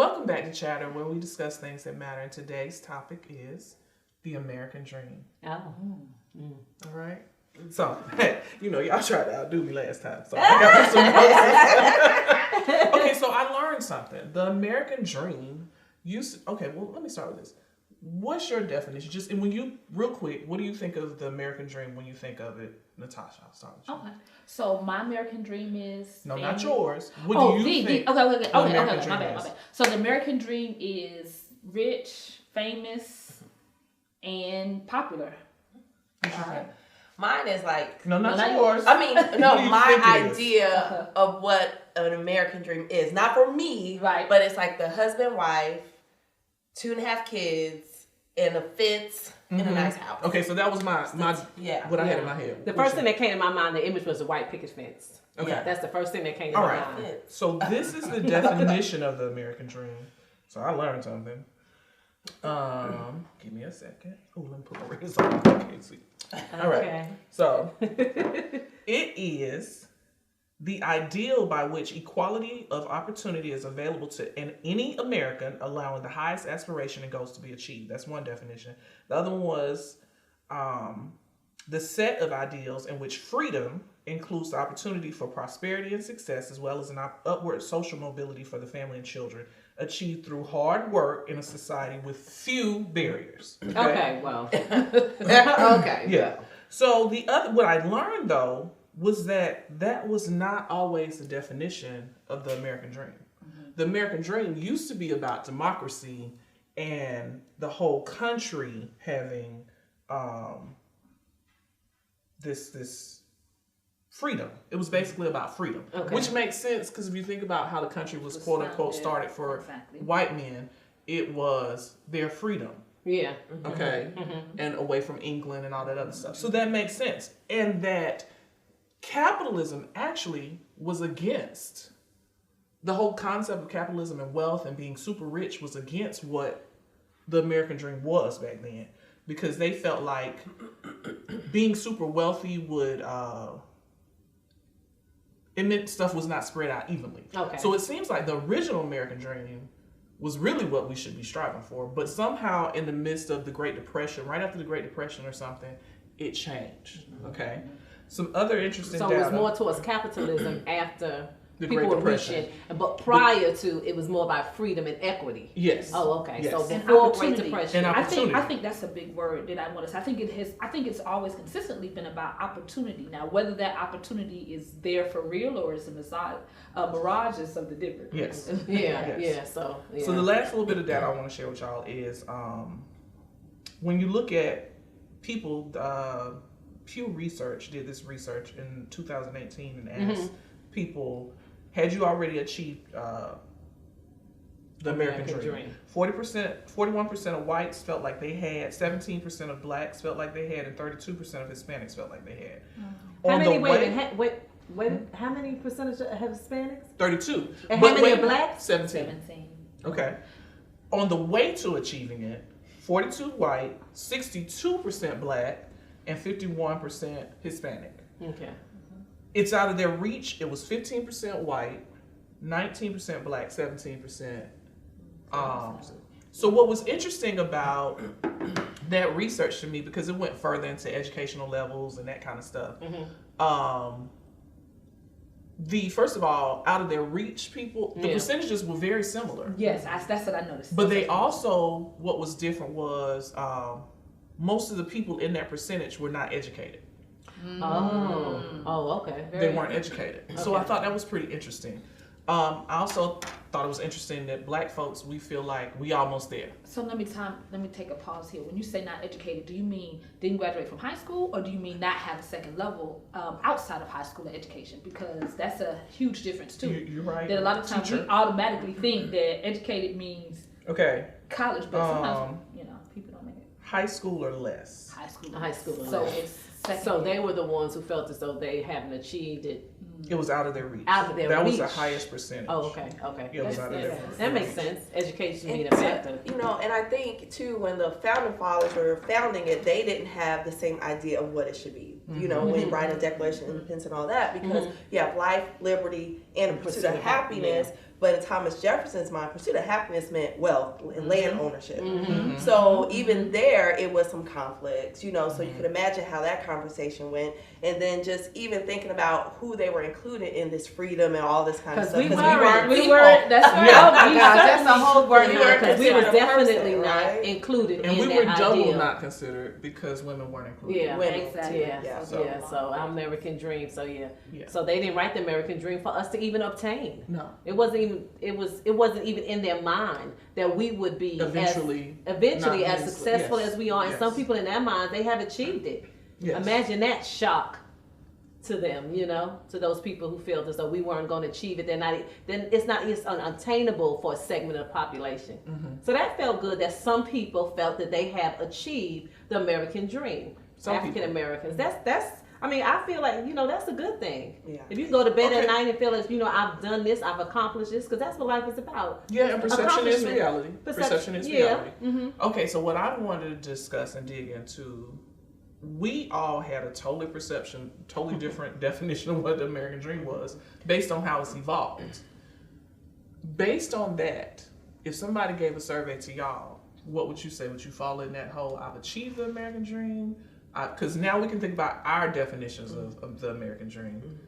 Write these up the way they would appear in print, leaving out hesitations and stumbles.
welcome back to Chatter, where we discuss things that matter. And today's topic is the American Dream. Oh. All right. So, hey, y'all tried to outdo me last time, so I got some notes. Okay, so I learned something. The American Dream okay, well, let me start with this. What's your definition? Just real quick, what do you think of the American Dream when you think of it? Natasha, I'll start with you. Okay. So my American dream is... No, not yours. What do you think? Okay, my bad. So the American dream is rich, famous, and popular. Okay. Mine is like... No, not yours. I mean, no, my idea Uh-huh. of what an American dream is. Not for me, right? But it's like the husband, wife, 2.5 kids, and a fence, in a nice house. Okay, so that was my what I had in my head. The first thing that came to my mind, the image was a white picket fence. Okay. Yeah, that's the first thing that came to my mind. So this is the definition of the American Dream. So I learned something. Give me a second. Oh, let me put my rings on. I can't see. All right. Okay. So it is the ideal by which equality of opportunity is available to any American, allowing the highest aspiration and goals to be achieved. That's one definition. The other one was the set of ideals in which freedom includes the opportunity for prosperity and success, as well as an upward social mobility for the family and children, achieved through hard work in a society with few barriers. Okay, well. Okay. Yeah. So what I learned though was that was not always the definition of the American Dream. Mm-hmm. The American Dream used to be about democracy and the whole country having this freedom. It was basically about freedom, which makes sense because if you think about how the country was quote unquote started for white men, it was their freedom. Yeah. Okay. Mm-hmm. And away from England and all that other stuff. So that makes sense. And that capitalism actually was against the whole concept of capitalism and wealth and being super rich was against what the American Dream was back then, because they felt like being super wealthy would it meant stuff was not spread out evenly. Okay. So it seems like the original American Dream was really what we should be striving for, but somehow in the midst of the Great Depression, right after the Great Depression or something, it changed. Okay. Some other interesting data. So it was more towards capitalism after the people Great were Depression. But prior to, it was more about freedom and equity. Yes. Oh, okay. Yes. So before Great Depression. I think that's a big word that I want to say. I think it's always consistently been about opportunity. Now, whether that opportunity is there for real or it's a mirage is something different. Yes. Yeah. So the last little bit of data I want to share with y'all is when you look at people, Pew Research did this research in 2018 and asked people, had you already achieved the American Dream? 41% of whites felt like they had, 17% of blacks felt like they had, and 32% of Hispanics felt like they had. How many percentage have Hispanics? 32. And how many are blacks? 17. Okay. On the way to achieving it, 42 white, 62% black, and 51% Hispanic. Okay. It's out of their reach. It was 15% white, 19% black, 17%. So what was interesting about that research to me, because it went further into educational levels and that kind of stuff. First of all, out of their reach people, the percentages were very similar. Yes, that's what I noticed. But they also, what was different was most of the people in that percentage were not educated. Okay. They weren't educated. Okay. So I thought that was pretty interesting. I also thought it was interesting that black folks, we feel like we almost there. So let me take a pause here. When you say not educated, do you mean didn't graduate from high school, or do you mean not have a second level outside of high school education? Because that's a huge difference too. You're right. That a lot of times we automatically think that educated means college, but sometimes people don't make it. High school or less. High school or so less. It's so they were the ones who felt as though they haven't achieved it. It was out of their reach. That was the highest percentage. Oh, okay. It was out of their reach. That makes sense. Education being a factor. And I think too, when the founding fathers were founding it, they didn't have the same idea of what it should be. you know, when writing the Declaration of Independence and all that, because you have life, liberty, and the pursuit of happiness. But in Thomas Jefferson's mind, pursuit of happiness meant wealth and land ownership. So even there, it was some conflicts, you know, so you could imagine how that conversation went. And then just even thinking about who they were included in this freedom and all this kind of stuff. We weren't were, people. that's right. Yeah. Oh my gosh, that's a whole word We weren't because we were considered a definitely person, not right? included And in we that were double ideal. not considered because women weren't included. Yeah, Women. Exactly. Yeah, So- so American Dream. So Yeah. so they didn't write the American Dream for us to even obtain. No. It wasn't even in their mind that we would be Eventually as not successful yes. as we are. And Yes. some people in their minds, they have achieved it. Yes. Imagine that shock to them, you know, to those people who feel as though we weren't going to achieve it. Then it's unattainable for a segment of the population. So that felt good that some people felt that they have achieved the American dream. Some African Americans. That's I mean, I feel like, you know, that's a good thing. Yeah. If you go to bed Okay. at night and feel as, you know, I've done this, I've accomplished this, because that's what life is about. Yeah, and perception is Accomplishment. reality. Perception is Yeah. reality. Okay, so what I wanted to discuss and dig into, we all had a totally different definition of what the American Dream was based on how it's evolved. Based on that, if somebody gave a survey to y'all, what would you say? Would you fall in that whole I've achieved the American Dream? Because now we can think about our definitions of the American Dream.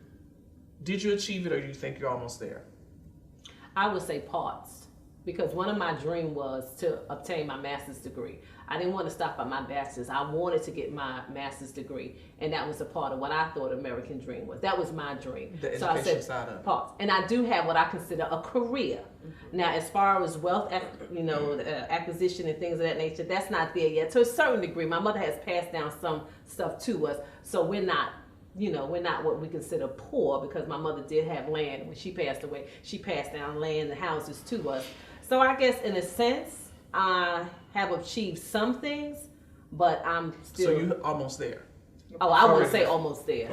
Did you achieve it, or do you think you're almost there? I would say parts, because one of my dreams was to obtain my master's degree. I didn't want to stop at my bachelor's. I wanted to get my master's degree, and that was a part of what I thought American Dream was. That was my dream. The So I education said side of it. parts, and I do have what I consider a career. Now, as far as wealth, acquisition and things of that nature, that's not there yet. To a certain degree, my mother has passed down some stuff to us, so we're not what we consider poor, because my mother did have land. When she passed away, she passed down land and houses to us. So I guess in a sense, I have achieved some things, but I'm still. So you're almost there. Oh, I wouldn't say almost there.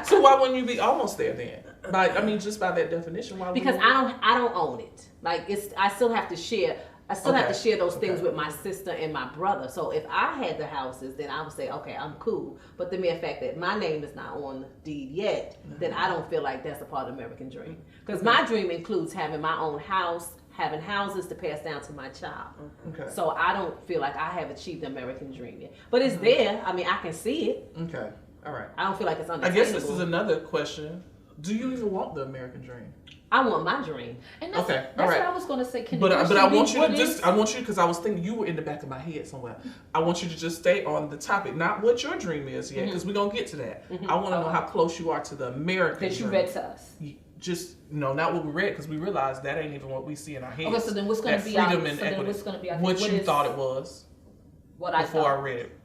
So why wouldn't you be almost there then? Just by that definition, why? Because I don't own it. Like I still have to share. I still have to share those things Okay. with my sister and my brother. So if I had the houses, then I would say, okay, I'm cool. But the mere fact that my name is not on the deed yet, then I don't feel like that's a part of the American dream. Because my dream includes having my own house, having houses to pass down to my child. Okay. So I don't feel like I have achieved the American dream yet. But it's there. I mean, I can see it. Okay. All right. I don't feel like it's I unattainable. guess this is another question. Do you even want the American dream? I want my dream. And that's, Okay, that's all right. what I was going to say. But I want you to because I was thinking you were in the back of my head somewhere. I want you to just stay on the topic, not what your dream is yet, because we're going to get to that. I want to know how close you are to the American that you dream. read to us. Just, not what we read, because we realized that ain't even what we see in our heads. Okay, so then what's going to be freedom our, and so then equity. what's going to be our What thing? you is thought it was what I before thought. I read it.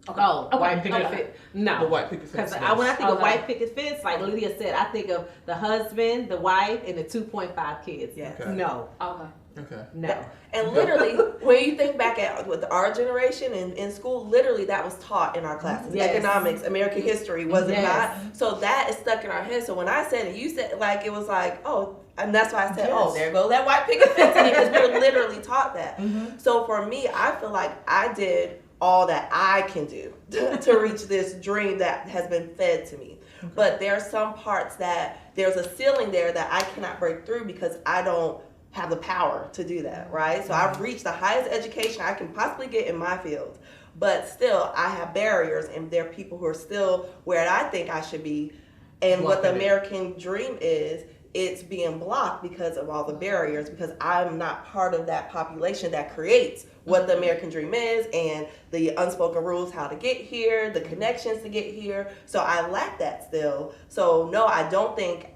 Okay. Oh, Okay. white picket Okay. fence. No. The white picket fence. Because when I think of Okay. white picket fence, like Lydia said, I think of the husband, the wife, and the 2.5 kids. Yes. Okay. No. Okay. Okay. No. And literally, when you think back at with our generation in school, literally that was taught in our classes. Yes. Economics, American history, was it Yes. not? So that is stuck in our head. So when I said it, you said like it was like, oh, and that's why I said, oh, there goes that white picket fence again, because we're literally taught that. So for me, I feel like I did all that I can do to reach this dream that has been fed to me. But there are some parts that there's a ceiling there that I cannot break through because I don't have the power to do that, right? So I've reached the highest education I can possibly get in my field, but still I have barriers, and there are people who are still where I think I should be. And what the Blocking it. American dream is, it's being blocked because of all the barriers, because I'm not part of that population that creates what the American dream is and the unspoken rules, how to get here, the connections to get here. So I lack that still. So no, I think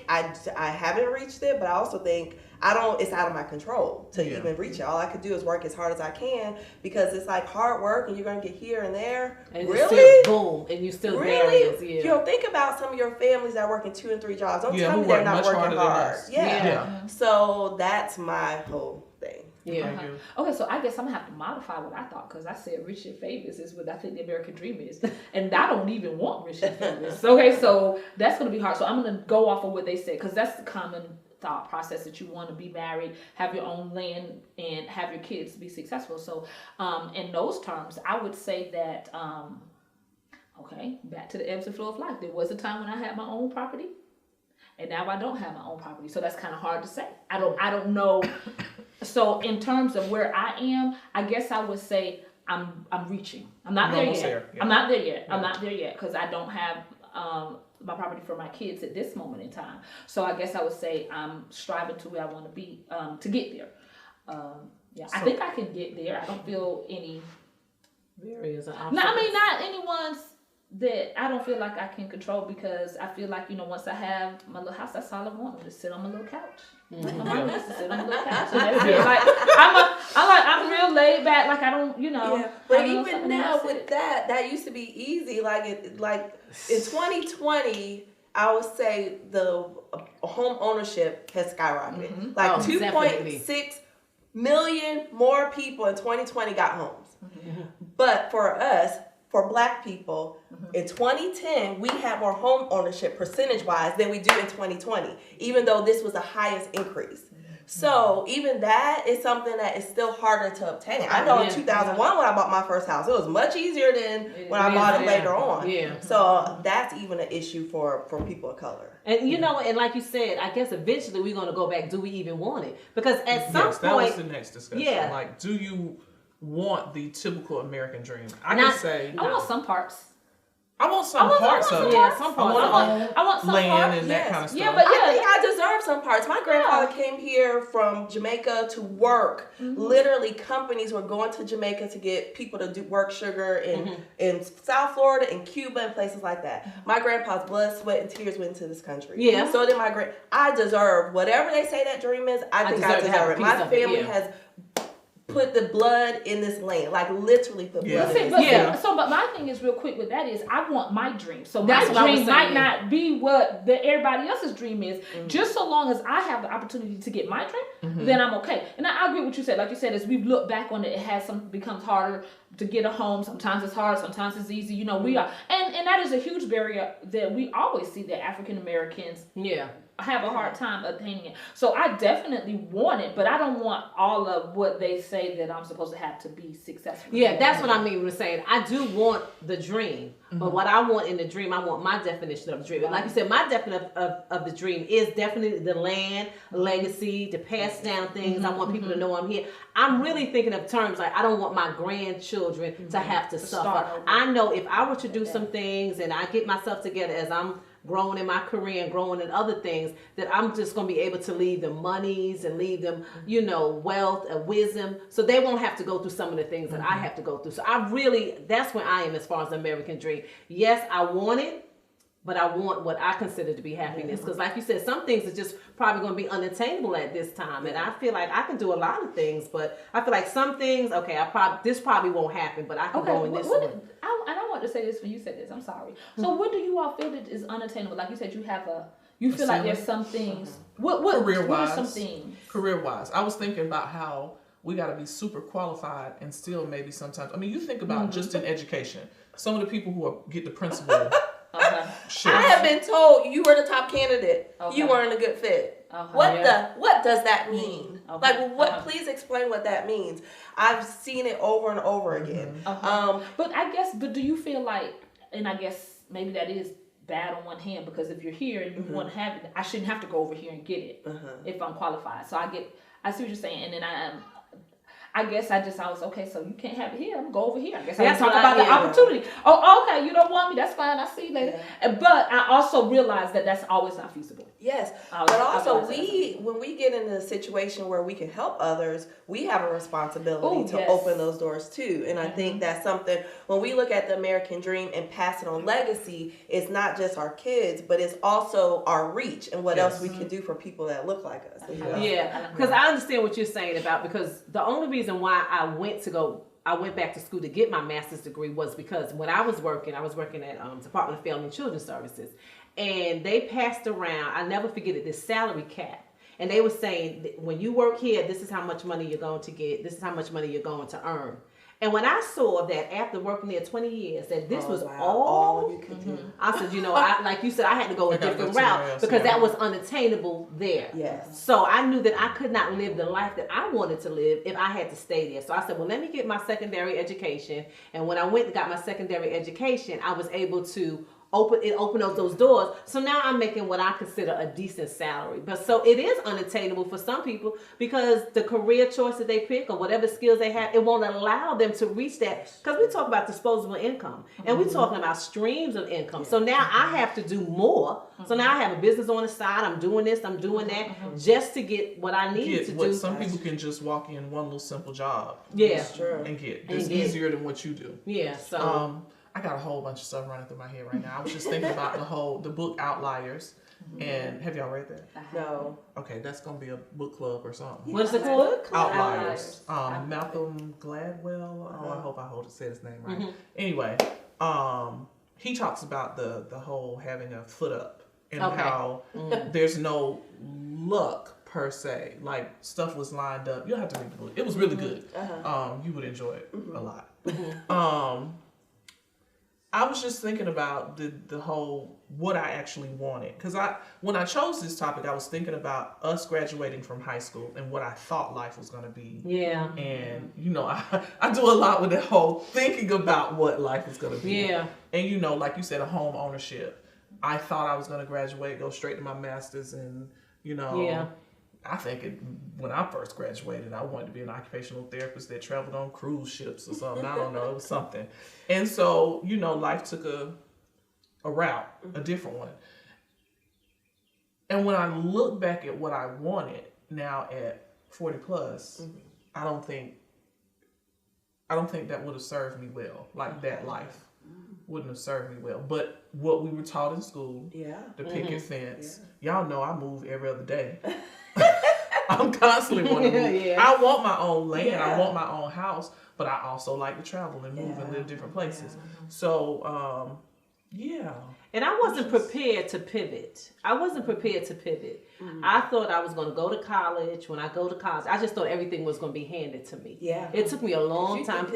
I haven't reached it, but I also think it's out of my control to even reach it. All I could do is work as hard as I can, because it's like hard work and you're going to get here and there. And really? It's still boom. And you still Really? barriers. Yeah. You know, think about some of your families that work in 2 and 3 jobs. Don't tell who me they're work not much working harder than hard. us. Yeah. So that's my whole thing. Yeah. Thank you. Okay, so I guess I'm gonna have to modify what I thought, because I said rich and famous is what I think the American dream is, and I don't even want rich and famous. Okay, so that's gonna be hard. So I'm gonna go off of what they said, because that's the common thought process, that you want to be married, have your own land, and have your kids be successful. So in those terms, I would say that Okay, back to the ebbs and flow of life. There was a time when I had my own property, and now I don't have my own property. So that's kind of hard to say. I don't know. So in terms of where I am, I guess I would say I'm reaching. I'm not there yet. I'm not there yet. I'm not there yet because I don't have my property for my kids at this moment in time. So I guess I would say I'm striving to where I want to be to get there. I think I can get there. I don't feel any barriers. No, I mean not anyone's that I don't feel like I can control because I feel like once I have my little house, that's all I want. I'm just sit on my little couch. Mm-hmm. Sit on my little couch. And that's it. Like I'm real laid back. Like I don't, Yeah. But even now with that used to be easy. Like in 2020, I would say the home ownership has skyrocketed. Mm-hmm. Like 2.6 million more people in 2020 got homes. Mm-hmm. But for us, for Black people, in 2010, we had more home ownership percentage-wise than we do in 2020, even though this was the highest increase. So even that is something that is still harder to obtain. I know in 2001 when I bought my first house, it was much easier than when I bought it later on. Yeah. So that's even an issue for people of color. And and like you said, I guess eventually we're going to go back. Do we even want it? Because at some point, that was the next discussion. Yeah. Like, do you want the typical American dream? I can say I want some parts. I want some parts of it. Some parts. I want some land parts. and that kind of stuff. Yeah, but I think I deserve some parts. My grandfather came here from Jamaica to work. Mm-hmm. Literally, companies were going to Jamaica to get people to do work sugar in South Florida and Cuba and places like that. My grandpa's blood, sweat, and tears went into this country. Yeah. So did I deserve whatever they say that dream is. I think I deserve it. My family has put the blood in this land, like literally put blood in this land. But my thing is real quick with that is I want my dream. So my dream might not be what everybody else's dream is. Mm-hmm. Just so long as I have the opportunity to get my dream, then I'm okay. And I agree with what you said. Like you said, as we've looked back on it, becomes harder to get a home. Sometimes it's hard, sometimes it's easy. We are, and that is a huge barrier that we always see that African Americans have a hard time attaining it. So I definitely want it, but I don't want all of what they say that I'm supposed to have to be successful. Yeah, that's what I mean with saying I do want the dream, but what I want in the dream, I want my definition of the dream. And like you said, my definition of the dream is definitely the land, legacy, to pass down things. I want people to know I'm here. I'm really thinking of terms like I don't want my grandchildren to have to suffer. I know if I were to do some things and I get myself together as I'm growing in my career and growing in other things, that I'm just going to be able to leave them monies and leave them, wealth and wisdom, so they won't have to go through some of the things that I have to go through. So that's where I am as far as the American dream. Yes, I want it, but I want what I consider to be happiness. Because like you said, some things are just probably going to be unattainable at this time. And I feel like I can do a lot of things, but I feel like some things, this probably won't happen, but I can go in this one. And I want to say this when you said this, I'm sorry. So what do you all feel that is unattainable? Like you said, you feel like there's some things. What are some things? Career-wise. I was thinking about how we got to be super qualified and still maybe sometimes. I mean, you think about just in education, some of the people who get the principal. I have been told you were the top candidate. You weren't a good fit. What does that mean? Please explain what that means. I've seen it over and over again. But do you feel like, and I guess maybe that is bad on one hand, because if you're here and you want to have it, I shouldn't have to go over here and get it if I'm qualified. So I see what you're saying, and then I guess I was okay, so you can't have it here. I'm gonna go over here. I guess I talk about the opportunity. Oh, okay, you don't want me. That's fine. I'll see you later. Yeah. But I also realize that that's always not feasible. Yes, but also when we get in a situation where we can help others, we have a responsibility to open those doors too. And I think that's something, when we look at the American dream and pass it on legacy, it's not just our kids, but it's also our reach and what else we can do for people that look like us. Yeah, because I understand what you're saying about, because the only reason why I went back to school to get my master's degree was because when I was working at Department of Family and Children's Services, and they passed around, I never forget it, this salary cap. And they were saying, when you work here, this is how much money you're going to get, this is how much money you're going to earn. And when I saw that after working there 20 years, that this was wow. all you could do. I said, like you said, I had to go a different route because that was unattainable there. Yes. So I knew that I could not live the life that I wanted to live if I had to stay there. So I said, well, let me get my secondary education. And when I went and got my secondary education, I was able to open up those doors. So now I'm making what I consider a decent salary. But so it is unattainable for some people because the career choice that they pick or whatever skills they have, it won't allow them to reach that. Because we talk about disposable income and we're talking about streams of income. So now I have to do more. So now I have a business on the side. I'm doing this, I'm doing that just to get what I need to do. Some people can just walk in one little simple job. Yeah. That's true. And get. It's easier than what you do. Yeah. So I got a whole bunch of stuff running through my head right now. I was just thinking about the book Outliers. And have y'all read that? No. Okay, that's gonna be a book club or something. What's it called? Outliers. Malcolm Gladwell. Oh, I hope I said his name right. Anyway, he talks about the whole having a foot up and how there's no luck per se. Like stuff was lined up. You'll have to read the book. It was really good. You would enjoy it a lot. I was just thinking about the whole what I actually wanted, because when I chose this topic, I was thinking about us graduating from high school and what I thought life was going to be. Yeah. And I do a lot with that whole thinking about what life is going to be. Yeah. And like you said, a home ownership. I thought I was going to graduate, go straight to my master's, and Yeah. I think when I first graduated, I wanted to be an occupational therapist that traveled on cruise ships or something. I don't know. It was something. And so, life took a route, a different one. And when I look back at what I wanted now at 40 plus, I don't think that would have served me well. Like that life wouldn't have served me well. But what we were taught in school, the picket fence, y'all know I move every other day. I'm constantly wanting to move. I want my own land. I want my own house, but I also like to travel and move and live different places. So, And I wasn't prepared to pivot. I thought I was going to go to college. When I go to college, I just thought everything was going to be handed to me. Yeah. It took me a long time to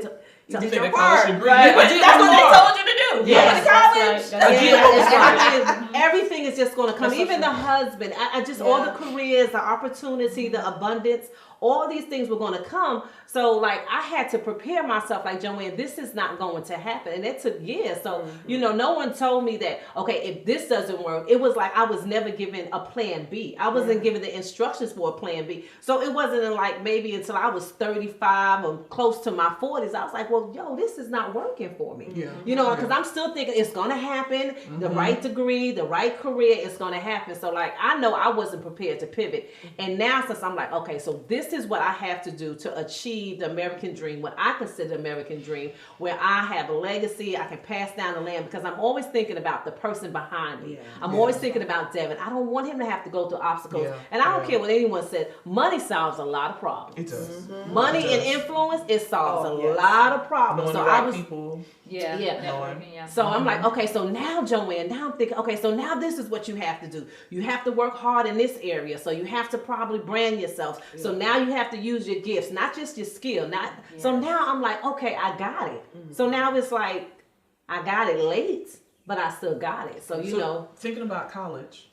did your your part. Right. That's what they told you to do. Yes. You went to college. Everything is just going to come. Even the husband, all the careers, the opportunity, the abundance, all these things were going to come. So I had to prepare myself like, Joanne, this is not going to happen. And it took years. So, no one told me that, okay, if this doesn't work, it was like I was never given a plan B. I wasn't given the instructions for a plan B. So it wasn't maybe until I was 35 or close to my 40s, I was like, well, this is not working for me. Because I'm still thinking it's going to happen. The right degree, the right career, it's going to happen. So I know I wasn't prepared to pivot. And now since I'm like, okay, so this is what I have to do to achieve the American dream, what I consider the American dream, where I have a legacy, I can pass down the land, because I'm always thinking about the person behind me. I'm always thinking about Devin. I don't want him to have to go through obstacles. And I don't care what anyone said. Money solves a lot of problems. It does. Money and influence, it solves a lot of problems. Knowing the right people. So I'm like, okay, so now, Joanne, now I'm thinking, okay, so now this is what you have to do. You have to work hard in this area. So you have to probably brand yourself. So now you have to use your gifts, not just your skill. So now I'm like, okay, I got it. So now it's like, I got it late, but I still got it. So thinking about college,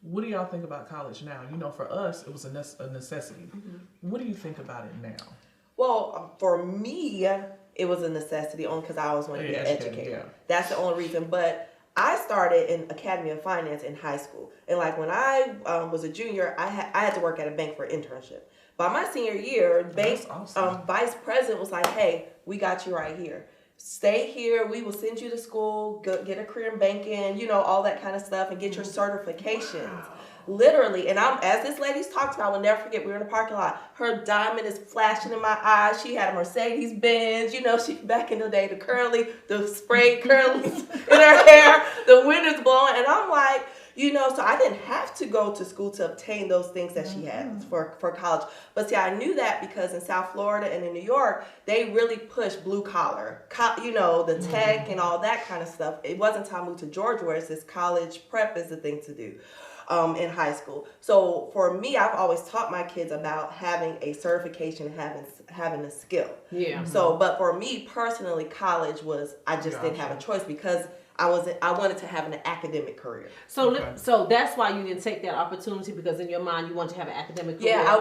what do y'all think about college now? For us, it was a necessity. What do you think about it now? Well, for me, it was a necessity only because I always wanted to be an educator. That's the only reason. But I started in Academy of Finance in high school. And when I was a junior, I had to work at a bank for an internship. By my senior year, bank vice president was like, hey, we got you right here. Stay here. We will send you to school, get a career in banking, all that kind of stuff, and get your certifications. Wow. Literally. And as this lady's talked about, I will never forget, we were in the parking lot. Her diamond is flashing in my eyes. She had a Mercedes Benz. She back in the day, the spray curlies in her hair, the wind is blowing. And I'm like, so I didn't have to go to school to obtain those things that she had for college. But see, I knew that because in South Florida and in New York, they really push blue collar, the tech and all that kind of stuff. It wasn't until I moved to Georgia where it's this college prep is the thing to do in high school. So for me, I've always taught my kids about having a certification, having having a skill. Yeah. So, but for me personally, college was, I just didn't have a choice because I wanted to have an academic career. So, so that's why you didn't take that opportunity, because in your mind you wanted to have an academic career. Yeah, I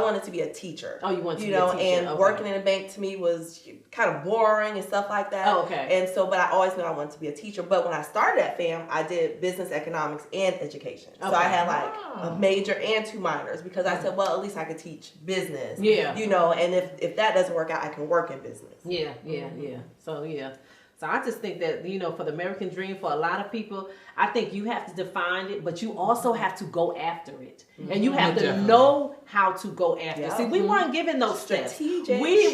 wanted to be a teacher. Oh, you wanted to be a teacher. And working in a bank to me was kind of boring and stuff like that. Oh, okay. And so, but I always knew I wanted to be a teacher. But when I started at FAM, I did business, economics, and education. So I had like a major and 2 minors because I said, well, at least I could teach business. Yeah. And if that doesn't work out, I can work in business. Yeah. So I just think that, for the American dream, for a lot of people, I think you have to define it, but you also have to go after it. And you have to know how to go after it. See, we weren't given those steps. We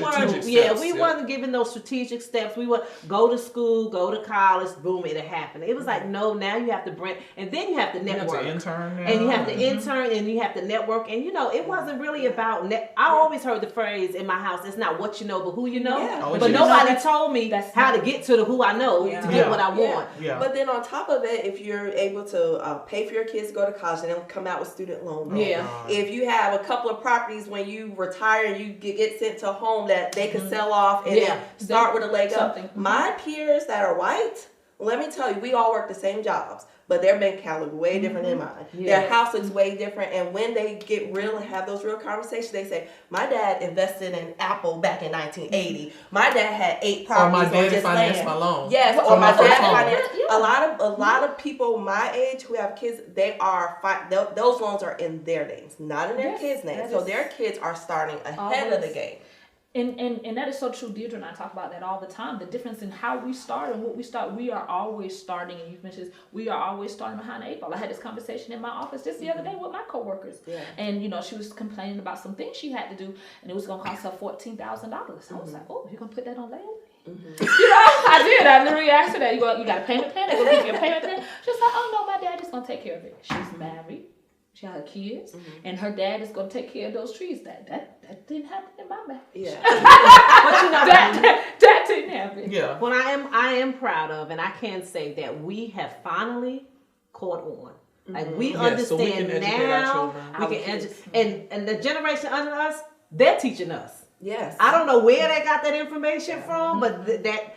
weren't given those strategic steps. We would go to school, go to college, boom, it'll happen. It was like, no, now you have to bring, and then you have to network. You have to intern now. And you have to intern, and you have to network. And, it wasn't really about, I always heard the phrase in my house, it's not what you know, but who you know. Yeah. But nobody told me how to get to the who I know to get what I want. Yeah. But then on top of it, if you're able to pay for your kids to go to college and then come out with student loan. If you have a couple of properties when you retire, you get sent to a home that they can sell off and then start with a leg up. My peers that are white, let me tell you, we all work the same jobs, but their bank account look way different than mine. Their house looks way different, and when they get real and have those real conversations, they say, my dad invested in Apple back in 1980. My dad had 8 properties. Or my dad just financed land. my loan. Yes, or my dad financed. A lot of people my age who have kids, they are those loans are in their names, not in their kids' names. So their kids are starting ahead of the game. And that is so true. Deirdre and I talk about that all the time. The difference in how we start and what we start. We are always starting, and you've mentioned this, we are always starting behind the 8 ball. I had this conversation in my office just the other day with my coworkers. Yeah. And, she was complaining about some things she had to do, and it was going to cost her $14,000. I was like, oh, you're going to put that on layaway? I did. I literally asked her that. You got a payment plan? They're going to give you a payment plan? She's like, oh, no, my daddy's going to take care of it. She's married. She had her kids, and her dad is going to take care of those trees. That didn't happen in my marriage. Yeah, but that didn't happen. Yeah. What I am proud of, and I can say that we have finally caught on. Like we understand so we can now. We can educate, and the generation under us, they're teaching us. Yes. I don't know where they got that information from, but that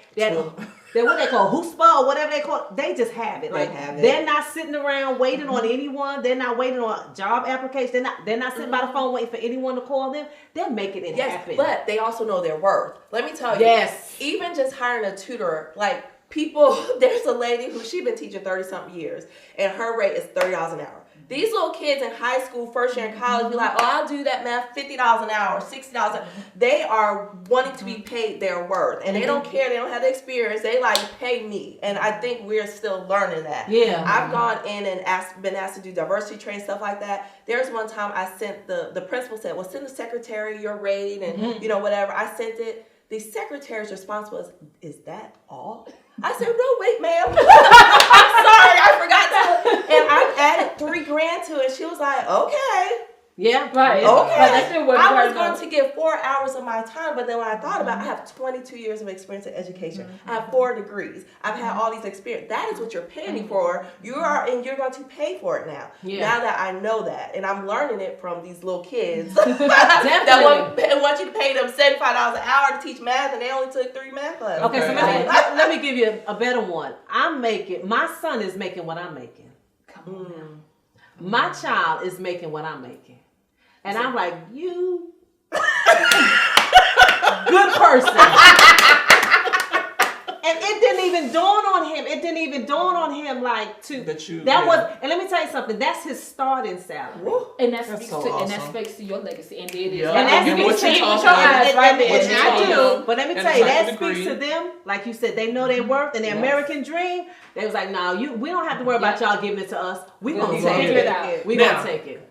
what they call chutzpah or whatever they call it, they just have it. Like they're not sitting around waiting on anyone. They're not waiting on job applications. They're not sitting by the phone waiting for anyone to call them. They're making it happen. But they also know their worth. Let me tell you. Even just hiring a tutor, like people, there's a lady who she's been teaching 30-something years, and her rate is $30 an hour. These little kids in high school, first year in college, be like, oh, I'll do that math, $50 an hour, $60. They are wanting to be paid their worth. And they don't care. They don't have the experience. They like, pay me. And I think we're still learning that. Yeah. I've gone in and been asked to do diversity training, stuff like that. There's one time I sent, the principal said, well, send the secretary your rate and, whatever. I sent it. The secretary's response was, is that all? I said, no, wait, ma'am. I'm sorry, I forgot to. And I added $3,000 to it. She was like, okay. Yeah, right. Okay. I was going to give 4 hours of my time, but then when I thought about it, I have 22 years of experience in education. I have 4 degrees. I've had all these experience. That is what you're paying me for. You're going to pay for it now. Yeah. Now that I know that, and I'm learning it from these little kids that want you to pay them $75 an hour to teach math, and they only took 3 math classes. Okay, so let me give you a better one. My son is making what I'm making. Come on now. My child is making what I'm making. And I'm like, you good person. And it didn't even dawn on him like and let me tell you something, that's his starting salary. And that speaks to your legacy. And it is. Yeah. And that's with your eyes right there. And I do. But let me tell you, that speaks to them. Like you said, they know their worth and their American dream. They was like, no, we don't have to worry about y'all giving it to us. We gonna take it. We gonna take it.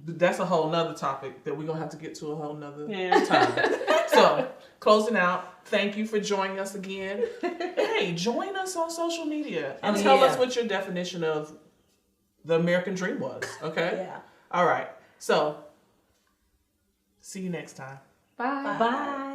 That's a whole nother topic that we're going to have to get to a whole nother time. So, closing out, thank you for joining us again. Hey, join us on social media and tell us what your definition of the American dream was, okay? Yeah. All right. So, see you next time. Bye. Bye.